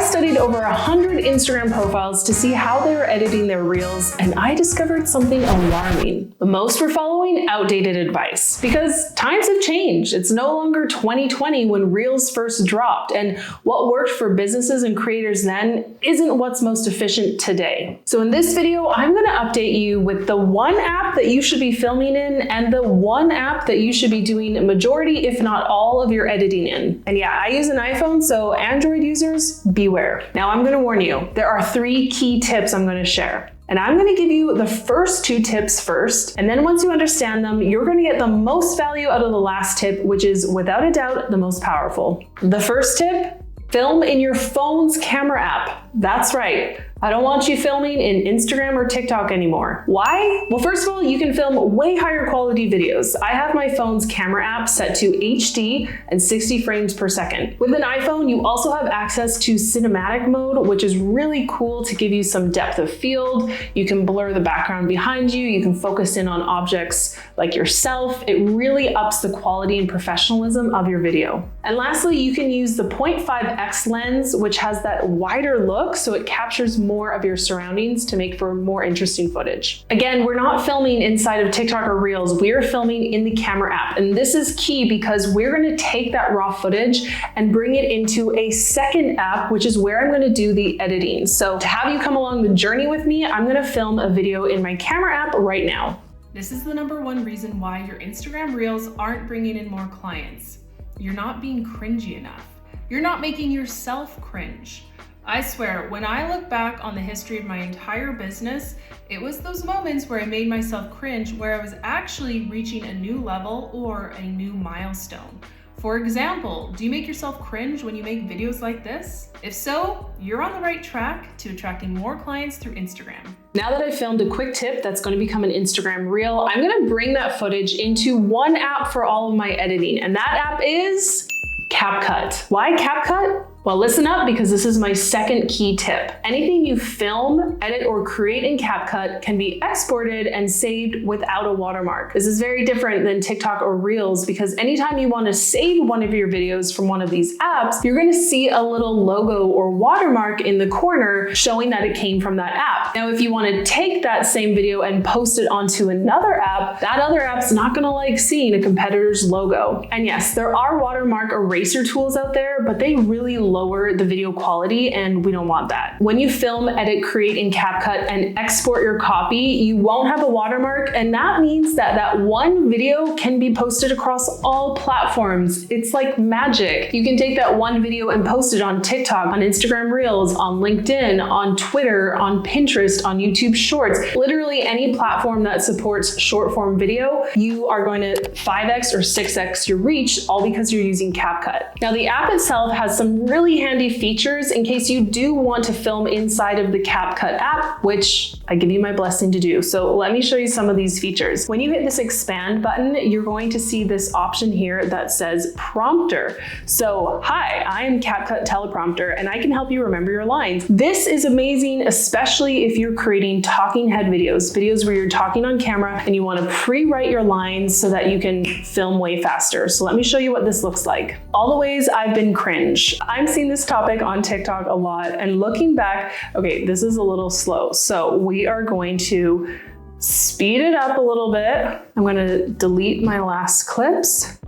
studied over 100 Instagram profiles to see how they were editing their reels, and I discovered something alarming. Most were following outdated advice because times have changed. It's no longer 2020 when reels first dropped, and what worked for businesses and creators then isn't what's most efficient today. So in this video, I'm going to update you with the one app that you should be filming in and the one app that you should be doing a majority, if not all, of your editing in. And yeah, I use an iPhone, so Android users, beware. Now I'm going to warn you, there are 3 key tips I'm going to share. And I'm going to give you the first 2 tips first, and then once you understand them, you're going to get the most value out of the last tip, which is without a doubt the most powerful. The first tip, film in your phone's camera app. That's right. I don't want you filming in Instagram or TikTok anymore. Why? Well, first of all, you can film way higher quality videos. I have my phone's camera app set to HD and 60 frames per second. With an iPhone, you also have access to cinematic mode, which is really cool to give you some depth of field. You can blur the background behind you. You can focus in on objects like yourself. It really ups the quality and professionalism of your video. And lastly, you can use the 0.5x lens, which has that wider look, so it captures more of your surroundings to make for more interesting footage. Again, we're not filming inside of TikTok or Reels, we're filming in the camera app. And this is key because we're gonna take that raw footage and bring it into a second app, which is where I'm gonna do the editing. So to have you come along the journey with me, I'm gonna film a video in my camera app right now. This is the #1 reason why your Instagram Reels aren't bringing in more clients. You're not being cringy enough. You're not making yourself cringe. I swear, when I look back on the history of my entire business, it was those moments where I made myself cringe, where I was actually reaching a new level or a new milestone. For example, do you make yourself cringe when you make videos like this? If so, you're on the right track to attracting more clients through Instagram. Now that I've filmed a quick tip that's going to become an Instagram reel, I'm going to bring that footage into one app for all of my editing, and that app is CapCut. Why CapCut? Well, listen up because this is my second key tip. Anything you film, edit, or create in CapCut can be exported and saved without a watermark. This is very different than TikTok or Reels because anytime you want to save one of your videos from one of these apps, you're going to see a little logo or watermark in the corner showing that it came from that app. Now, if you want to take that same video and post it onto another app, that other app's not going to like seeing a competitor's logo. And yes, there are watermark eraser tools out there, but they really lower the video quality, and we don't want that. When you film, edit, create in CapCut and export your copy, you won't have a watermark, and that means that that one video can be posted across all platforms. It's like magic. You can take that one video and post it on TikTok, on Instagram Reels, on LinkedIn, on Twitter, on Pinterest, on YouTube Shorts. Literally any platform that supports short form video, you are going to 5x or 6x your reach, all because you're using CapCut. Now, the app itself has some really handy features in case you do want to film inside of the CapCut app, which I give you my blessing to do. So let me show you some of these features. When you hit this expand button, you're going to see this option here that says prompter. So, hi, I'm CapCut teleprompter and I can help you remember your lines. This is amazing, especially if you're creating talking head videos where you're talking on camera and you want to pre-write your lines so that you can film way faster. So let me show you what this looks like. All the ways I've been cringe. I'm seeing this topic on TikTok a lot, and looking back, okay, this is a little slow. So we are going to speed it up a little bit. I'm going to delete my last clips.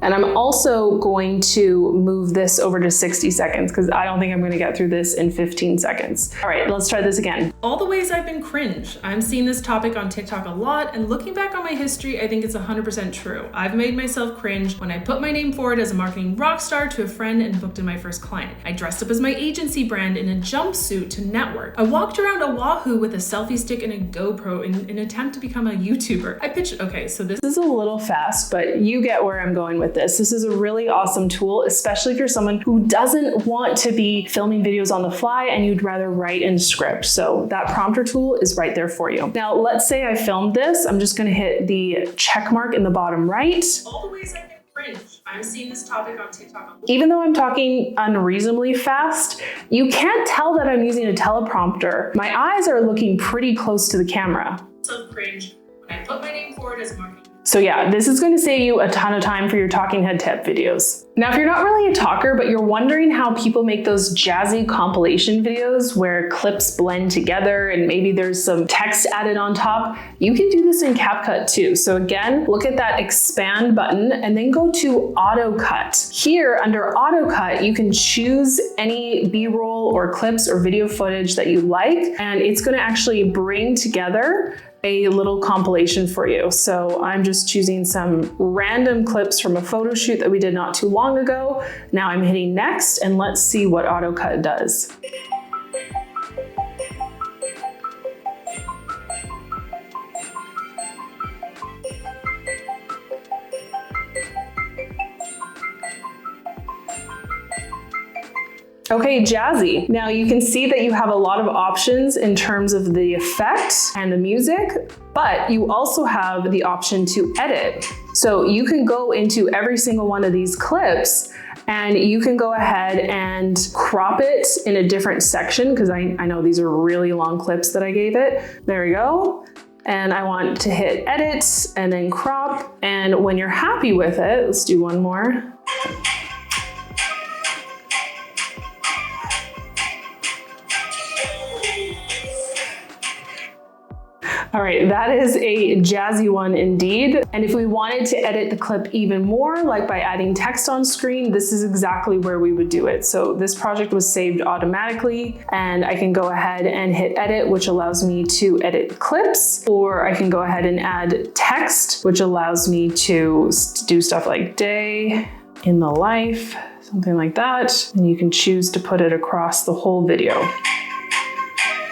And I'm also going to move this over to 60 seconds because I don't think I'm going to get through this in 15 seconds. All right, let's try this again. All the ways I've been cringe. I'm seeing this topic on TikTok a lot, and looking back on my history, I think it's 100% true. I've made myself cringe when I put my name forward as a marketing rock star to a friend and booked in my first client. I dressed up as my agency brand in a jumpsuit to network. I walked around Oahu with a selfie stick and a GoPro in an attempt to become a YouTuber. I pitched, okay, so this is a little fast, but you get where I'm going with this. This is a really awesome tool, especially if you're someone who doesn't want to be filming videos on the fly and you'd rather write in script. So that prompter tool is right there for you. Now, let's say I filmed this. I'm just gonna hit the check mark in the bottom right. All the ways I've been cringe. I'm seeing this topic on TikTok. Even though I'm talking unreasonably fast, you can't tell that I'm using a teleprompter. My eyes are looking pretty close to the camera. So cringe when I put my name forward as a marketing So yeah, this is going to save you a ton of time for your talking head tip videos. Now, if you're not really a talker, but you're wondering how people make those jazzy compilation videos where clips blend together and maybe there's some text added on top, you can do this in CapCut too. So again, look at that expand button and then go to auto cut. Here under auto cut, you can choose any B-roll or clips or video footage that you like, and it's going to actually bring together a little compilation for you. So I'm just choosing some random clips from a photo shoot that we did not too long ago. Now I'm hitting next and let's see what AutoCut does. Okay, jazzy. Now you can see that you have a lot of options in terms of the effect and the music, but you also have the option to edit. So you can go into every single one of these clips and you can go ahead and crop it in a different section, because I know these are really long clips that I gave it. There we go. And I want to hit edit and then crop. And when you're happy with it, let's do one more. All right, that is a jazzy one indeed. And if we wanted to edit the clip even more, like by adding text on screen, this is exactly where we would do it. So this project was saved automatically, and I can go ahead and hit edit, which allows me to edit clips, or I can go ahead and add text, which allows me to do stuff like day in the life, something like that. And you can choose to put it across the whole video.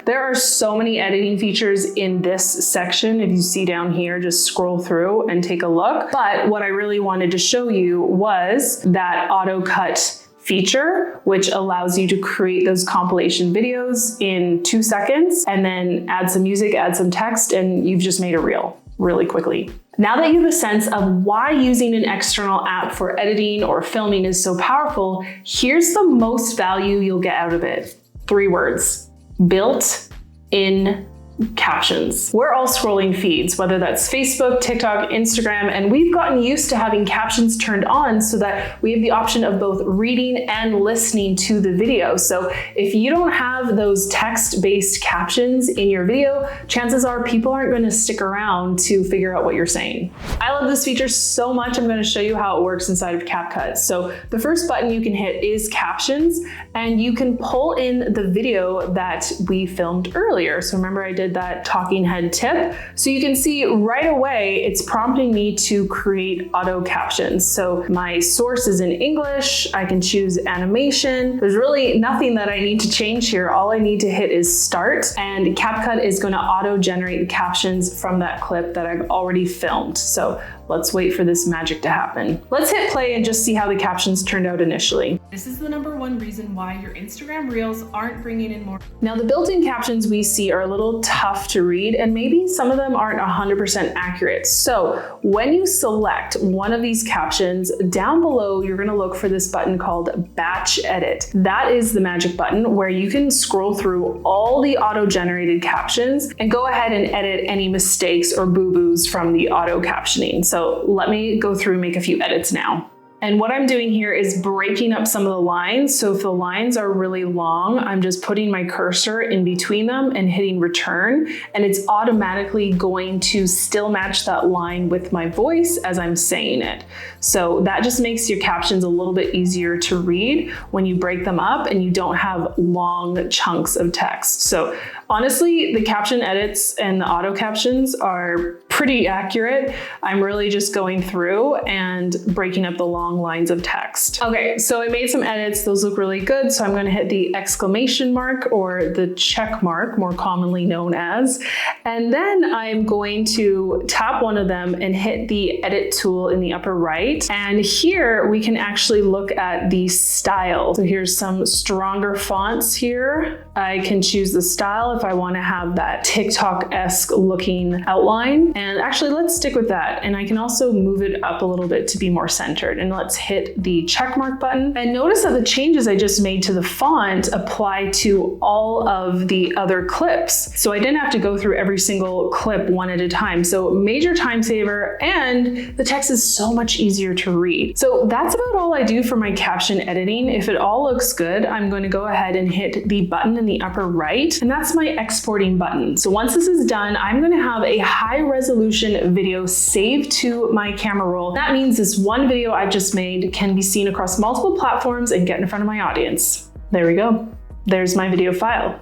There are so many editing features in this section. If you see down here, just scroll through and take a look. But what I really wanted to show you was that auto cut feature, which allows you to create those compilation videos in 2 seconds and then add some music, add some text, and you've just made a reel really quickly. Now that you have a sense of why using an external app for editing or filming is so powerful, here's the most value you'll get out of it. 3 words. Built-in captions. We're all scrolling feeds, whether that's Facebook, TikTok, Instagram, and we've gotten used to having captions turned on so that we have the option of both reading and listening to the video. So if you don't have those text-based captions in your video, chances are people aren't going to stick around to figure out what you're saying. I love this feature so much. I'm going to show you how it works inside of CapCut. So the first button you can hit is captions, and you can pull in the video that we filmed earlier. So remember I did that talking head tip. So you can see right away, it's prompting me to create auto captions. So my source is in English. I can choose animation. There's really nothing that I need to change here. All I need to hit is start, and CapCut is going to auto generate the captions from that clip that I've already filmed. So let's wait for this magic to happen. Let's hit play and just see how the captions turned out initially. This is the #1 reason why your Instagram Reels aren't bringing in more. Now the built-in captions we see are a little tough to read, and maybe some of them aren't 100% accurate. So when you select one of these captions, down below you're going to look for this button called Batch Edit. That is the magic button where you can scroll through all the auto-generated captions and go ahead and edit any mistakes or boo-boos from the auto captioning. So let me go through and make a few edits now. And what I'm doing here is breaking up some of the lines. So if the lines are really long, I'm just putting my cursor in between them and hitting return, and it's automatically going to still match that line with my voice as I'm saying it. So that just makes your captions a little bit easier to read when you break them up and you don't have long chunks of text. So honestly, the caption edits and the auto captions are pretty accurate. I'm really just going through and breaking up the long lines of text. Okay, so I made some edits. Those look really good. So I'm going to hit the exclamation mark, or the check mark, more commonly known as, and then I'm going to tap one of them and hit the edit tool in the upper right. And here we can actually look at the style. So here's some stronger fonts here. I can choose the style if I want to have that TikTok-esque looking outline. And And actually, let's stick with that. And I can also move it up a little bit to be more centered. And let's hit the check mark button. And notice that the changes I just made to the font apply to all of the other clips. So I didn't have to go through every single clip one at a time. So major time saver, and the text is so much easier to read. So that's about all I do for my caption editing. If it all looks good, I'm going to go ahead and hit the button in the upper right, and that's my exporting button. So once this is done, I'm going to have a high resolution video saved to my camera roll. That means this one video I've just made can be seen across multiple platforms and get in front of my audience. There we go. There's my video file.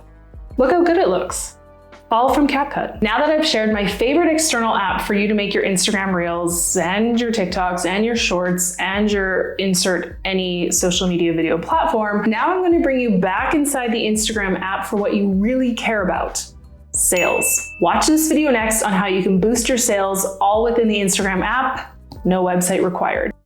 Look how good it looks. All from CapCut. Now that I've shared my favorite external app for you to make your Instagram Reels and your TikToks and your Shorts and your insert any social media video platform, now I'm going to bring you back inside the Instagram app for what you really care about: sales. Watch this video next on how you can boost your sales all within the Instagram app. No website required.